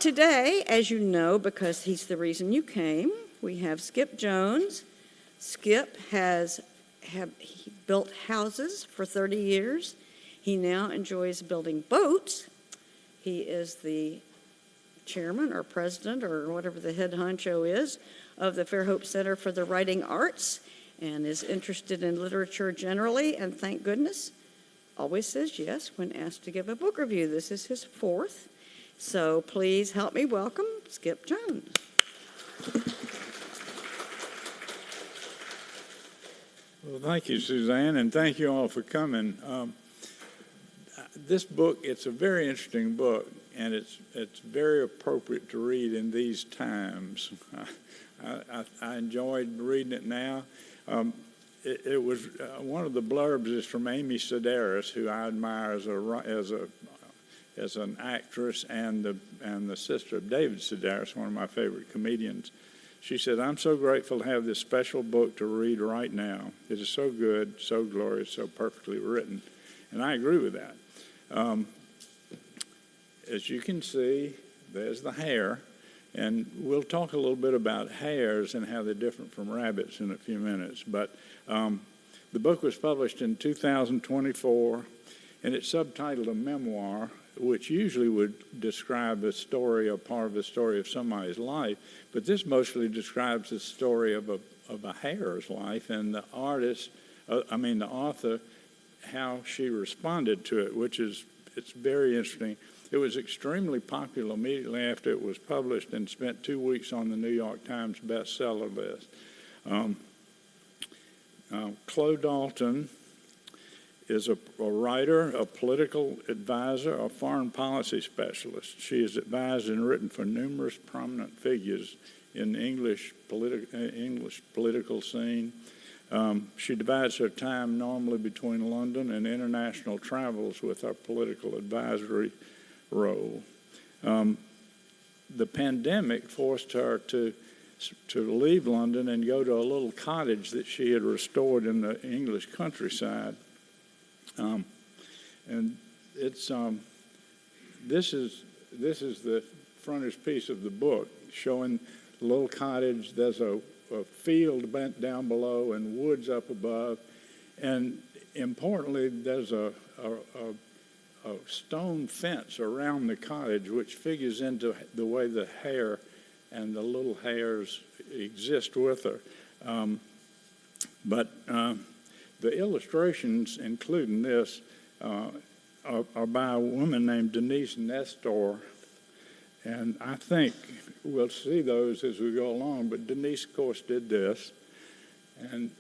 today, as you know, because he's the reason you came, we have Skip Jones. Skip he built houses for 30 years. He now enjoys building boats. He is the chairman or president or whatever the head honcho is of the Fairhope Center for the Writing Arts and is interested in literature generally, and thank goodness always says yes when asked to give a book review. This is his fourth. So please help me welcome Skip Jones. Well, thank you, Suzanne, and thank you all for coming. This book, it's a very interesting book, and it's very appropriate to read in these times. I enjoyed reading it now. It was one of the blurbs is from Amy Sedaris, who I admire as an actress and the sister of David Sedaris, one of my favorite comedians. She said, "I'm so grateful to have this special book to read right now. It is so good, so glorious, so perfectly written." And I agree with that. As you can see, there's the hare. And we'll talk a little bit about hares and how they're different from rabbits in a few minutes. But the book was published in 2024, and it's subtitled A Memoir, which usually would describe a story or part of the story of somebody's life. But this mostly describes the story of a hare's life and the author, how she responded to it, it's very interesting. It was extremely popular immediately after it was published and spent 2 weeks on the New York Times bestseller list. Chloe Dalton is a writer, a political advisor, a foreign policy specialist. She has advised and written for numerous prominent figures in the English political scene. She divides her time normally between London and international travels with her political advisory role. The pandemic forced her to leave London and go to a little cottage that she had restored in the English countryside. And it's this is the frontispiece of the book, showing the little cottage. There's a field bent down below and woods up above, and importantly, there's a stone fence around the cottage, which figures into the way the hare and the little hares exist with her. But the illustrations, including this, are by a woman named Denise Nestor, and I think we'll see those as we go along, but Denise, of course, did this. And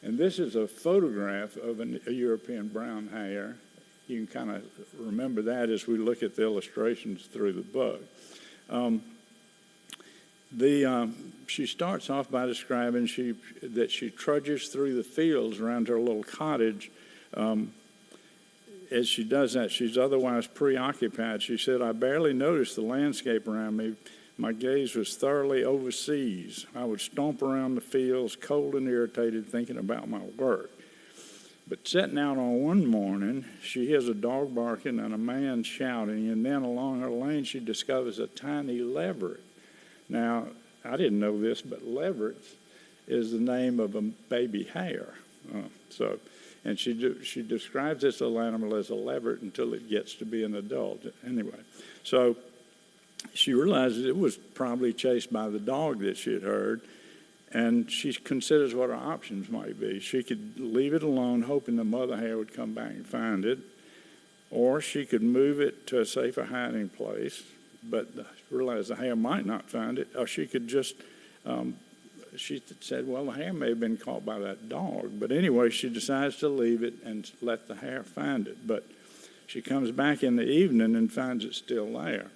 this is a photograph of a European brown hare. You can kind of remember that as we look at the illustrations through the book. She starts off by describing that she trudges through the fields around her little cottage. As she does that, she's otherwise preoccupied. She said, "I barely noticed the landscape around me. My gaze was thoroughly overseas. I would stomp around the fields, cold and irritated, thinking about my work. But setting out on one morning, she hears a dog barking and a man shouting, and then along her lane she discovers a tiny leveret." Now, I didn't know this, but leveret is the name of a baby hare. And she describes this little animal as a leveret until it gets to be an adult. Anyway, so she realizes it was probably chased by the dog that she had heard, and she considers what her options might be. She could leave it alone, hoping the mother hare would come back and find it, or she could move it to a safer hiding place, but realize the hare might not find it, or she could just... she said, well, the hare may have been caught by that dog. But anyway, she decides to leave it and let the hare find it. But she comes back in the evening and finds it still there.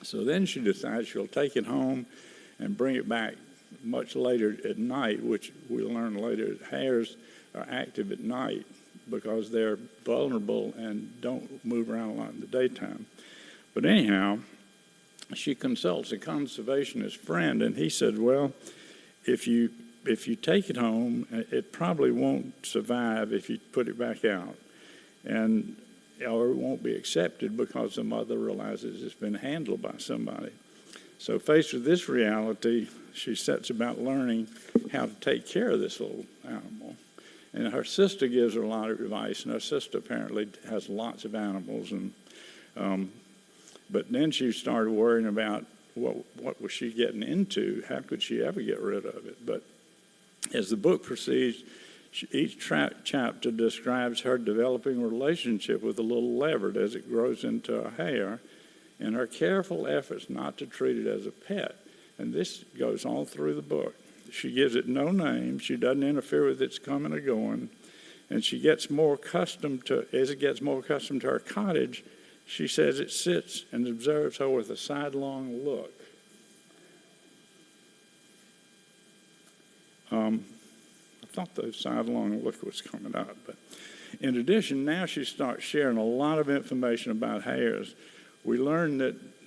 So then she decides she'll take it home and bring it back much later at night, which we'll learn later. Hares are active at night because they're vulnerable and don't move around a lot in the daytime. But anyhow, she consults a conservationist friend, and he said, well, if you take it home, it probably won't survive if you put it back out. And or it won't be accepted because the mother realizes it's been handled by somebody. So faced with this reality, she sets about learning how to take care of this little animal. And her sister gives her a lot of advice, and her sister apparently has lots of animals. But then she started worrying about what was she getting into? How could she ever get rid of it? But as the book proceeds, each chapter describes her developing a relationship with the little leveret as it grows into a hare, and her careful efforts not to treat it as a pet. And this goes all through the book. She gives it no name. She doesn't interfere with its coming or going. And she gets more accustomed to, as it gets more accustomed to her cottage, she says it sits and observes her with a sidelong look. I thought the sidelong look was coming up. But in addition, now she starts sharing a lot of information about hares. We learned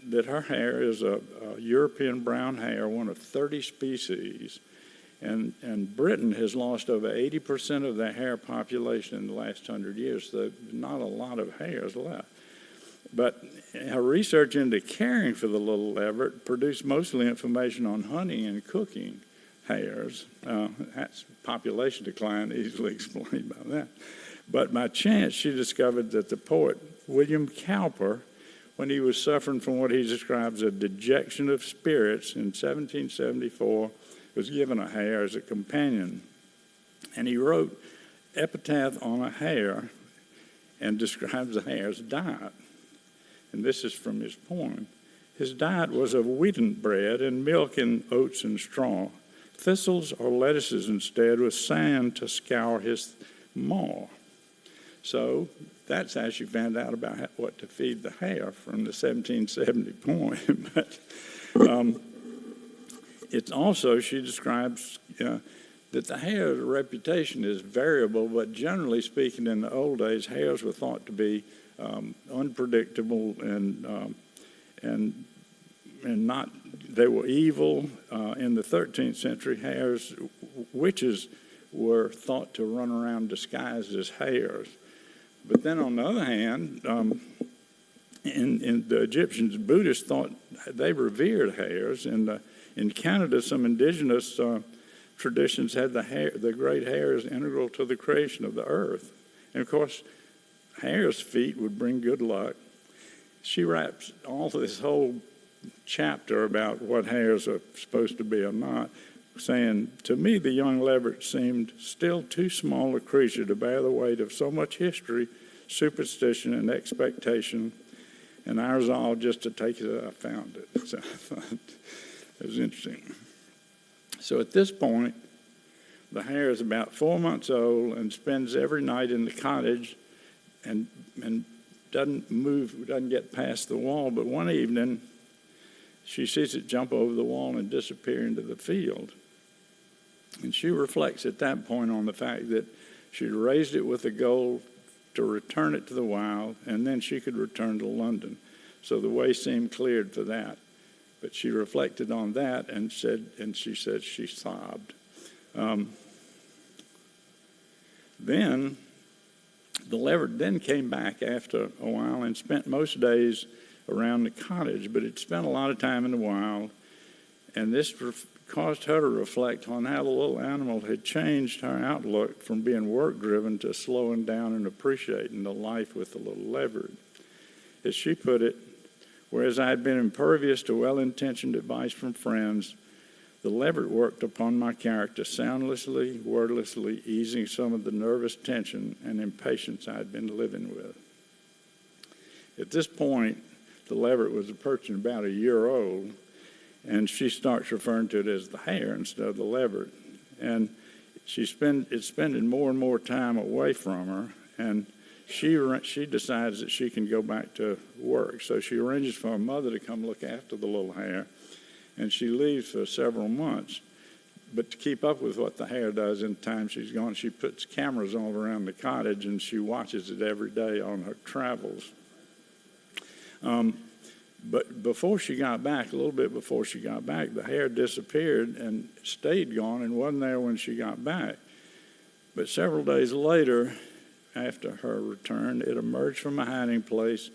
that her hare is a European brown hare, one of 30 species. And Britain has lost over 80% of their hare population in the last 100 years, so not a lot of hares left. But her research into caring for the little leveret produced mostly information on hunting and cooking hares. That's population decline, easily explained by that. But by chance, she discovered that the poet William Cowper, when he was suffering from what he describes as dejection of spirits in 1774, was given a hare as a companion. And he wrote epitaph on a hare and describes the hare's diet. And this is from his poem. His diet was of wheaten bread and milk and oats and straw, thistles or lettuces instead, with sand to scour his maw. So that's how she found out about what to feed the hare from the 1770 poem. But it's also, she describes that the hare's reputation is variable, but generally speaking, in the old days, hares were thought to be unpredictable and not, they were evil. In the 13th century, witches were thought to run around disguised as hares. But then on the other hand, in the Egyptians, Buddhists thought they revered hares. In Canada, some indigenous traditions had the great hare as integral to the creation of the earth. And of course, hare's feet would bring good luck. She wraps all this whole chapter about what hares are supposed to be or not, saying, "To me, the young leveret seemed still too small a creature to bear the weight of so much history, superstition, and expectation, and I resolved just to take it as I found it." So I thought it was interesting. So at this point, the hare is about 4 months old and spends every night in the cottage and doesn't move, doesn't get past the wall. But one evening, she sees it jump over the wall and disappear into the field. And she reflects at that point on the fact that she'd raised it with the goal to return it to the wild, and then she could return to London. So the way seemed cleared for that. But she reflected on that and she said she sobbed. Then the leveret then came back after a while and spent most days around the cottage, but it spent a lot of time in the wild, and this caused her to reflect on how the little animal had changed her outlook from being work-driven to slowing down and appreciating the life with the little leveret. As she put it, whereas I had been impervious to well-intentioned advice from friends, the leveret worked upon my character soundlessly, wordlessly, easing some of the nervous tension and impatience I had been living with. At this point, the leveret was approaching about a year old, and she starts referring to it as the hare instead of the leveret. And it's spending more and more time away from her, and she decides that she can go back to work. So she arranges for her mother to come look after the little hare, and she leaves for several months. But to keep up with what the hare does in the time she's gone, she puts cameras all around the cottage, and she watches it every day on her travels. But before she got back, a little bit before she got back, the hare disappeared and stayed gone and wasn't there when she got back. But several days later, after her return, it emerged from a hiding place,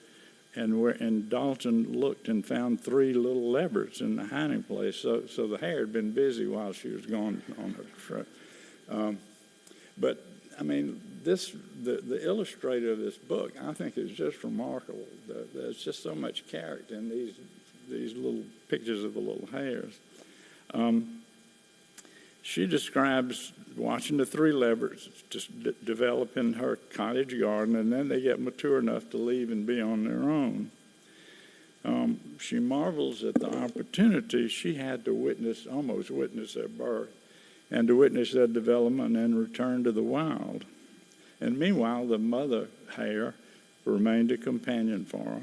and Dalton looked and found 3 little leopards in the hiding place. So the hare had been busy while she was gone on her trip. But I mean, the illustrator of this book, I think, is just remarkable. There's just so much character in these little pictures of the little hares. She describes watching the 3 leopards just develop in her cottage garden, and then they get mature enough to leave and be on their own. She marvels at the opportunity she had to almost witness their birth, and to witness their development and return to the wild. And meanwhile, the mother hare remained a companion for her.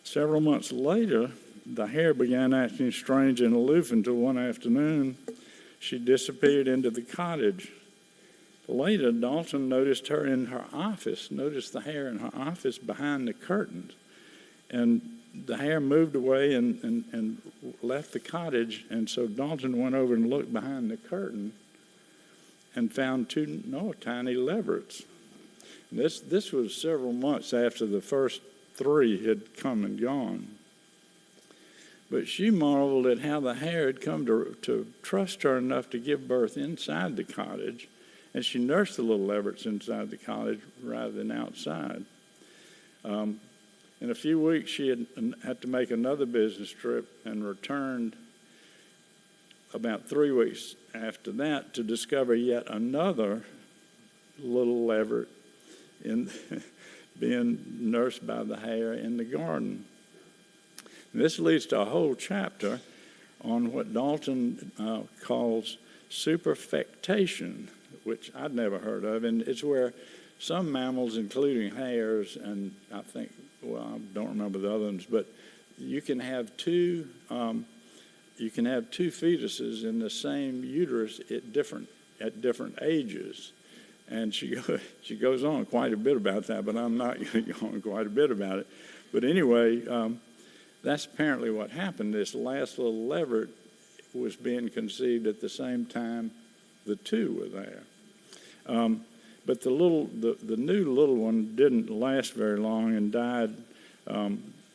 Several months later, the hare began acting strange and aloof until one afternoon she disappeared into the cottage. Later, Dalton noticed the hare in her office behind the curtains. And the hare moved away and left the cottage, and so Dalton went over and looked behind the curtain and found 2 tiny leopards. This was several months after the first 3 had come and gone. But she marveled at how the hare had come to trust her enough to give birth inside the cottage, and she nursed the little leopards inside the cottage rather than outside. In a few weeks, she had to make another business trip and returned about 3 weeks after that to discover yet another little leveret being nursed by the hare in the garden. And this leads to a whole chapter on what Dalton calls superfectation, which I'd never heard of, and it's where some mammals, including hares, and I think, I don't remember the other ones, but you can have 2 fetuses in the same uterus at different ages. And she goes on quite a bit about that, but I'm not going to go on quite a bit about it. But anyway, that's apparently what happened. This last little leveret was being conceived at the same time the 2 were there. But the new little one didn't last very long and died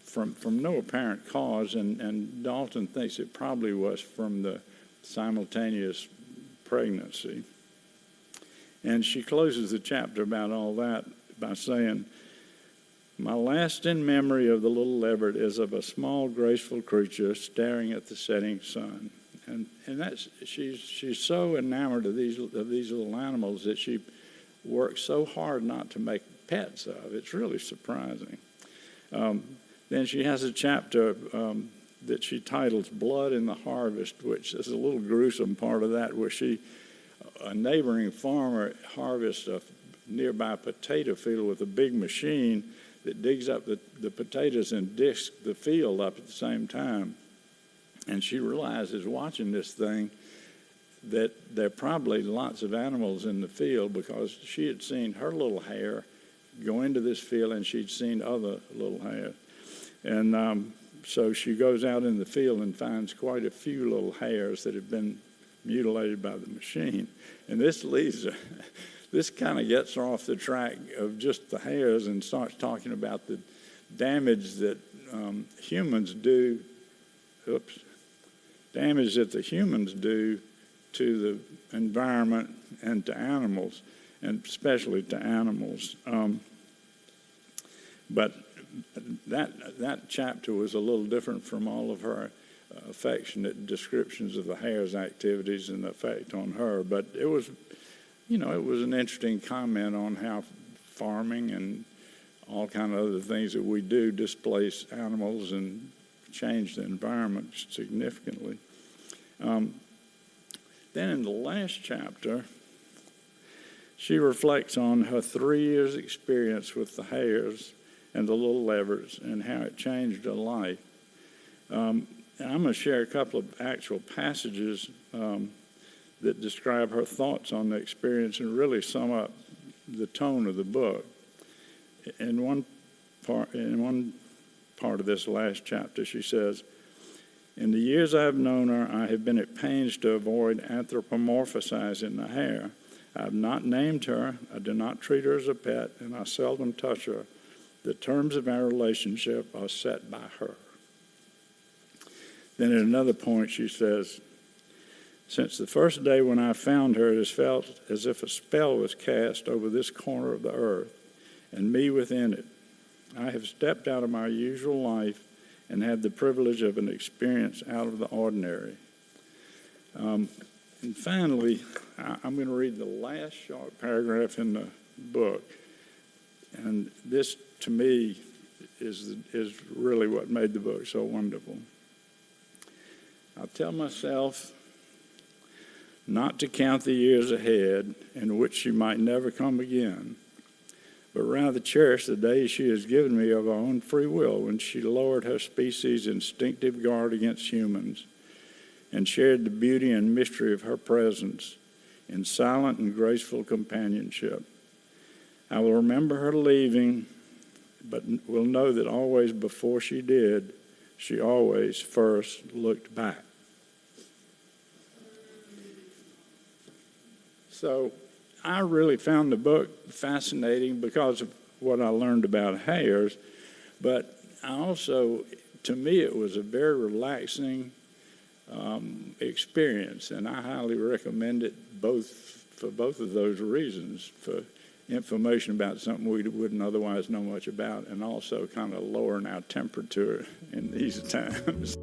from no apparent cause, and Dalton thinks it probably was from the simultaneous pregnancy. And she closes the chapter about all that by saying, "My lasting memory of the little leveret is of a small, graceful creature staring at the setting sun." And that's she's so enamored of these little animals that she works so hard not to make pets of. It's really surprising. Then she has a chapter that she titles "Blood in the Harvest," which is a little gruesome part of that, where a neighboring farmer harvests a nearby potato field with a big machine that digs up the potatoes and disks the field up at the same time. And she realizes watching this thing that there are probably lots of animals in the field, because she had seen her little hare go into this field and she'd seen other little hares. And so she goes out in the field and finds quite a few little hares that have been mutilated by the machine. And this kind of gets her off the track of just the hares and starts talking about the damage that humans do. Damage that the humans do to the environment and to animals, and especially to animals. But that chapter was a little different from all of her affectionate descriptions of the hare's activities and the effect on her. But it was an interesting comment on how farming and all kind of other things that we do displace animals and change the environment significantly. Then in the last chapter, she reflects on her 3 years' experience with the hares and the little leverets and how it changed her life. And I'm going to share a couple of actual passages that describe her thoughts on the experience and really sum up the tone of the book. In one part of this last chapter, she says, "In the years I have known her, I have been at pains to avoid anthropomorphizing the hare. I have not named her, I do not treat her as a pet, and I seldom touch her. The terms of our relationship are set by her. Then at another point she says, since the first day when I found her, it has felt as if a spell was cast over this corner of the earth and me within it. I have stepped out of my usual life and had the privilege of an experience out of the ordinary. And finally, I'm going to read the last short paragraph in the book. And this, to me, is really what made the book so wonderful. I tell myself not to count the years ahead in which she might never come again, but rather cherish the days she has given me of her own free will when she lowered her species' instinctive guard against humans and shared the beauty and mystery of her presence in silent and graceful companionship. I will remember her leaving, but will know that always before she did, she always first looked back. So I really found the book fascinating because of what I learned about hares, but I also, to me, it was a very relaxing experience, and I highly recommend it for both of those reasons, for information about something we wouldn't otherwise know much about, and also kind of lowering our temperature in these times.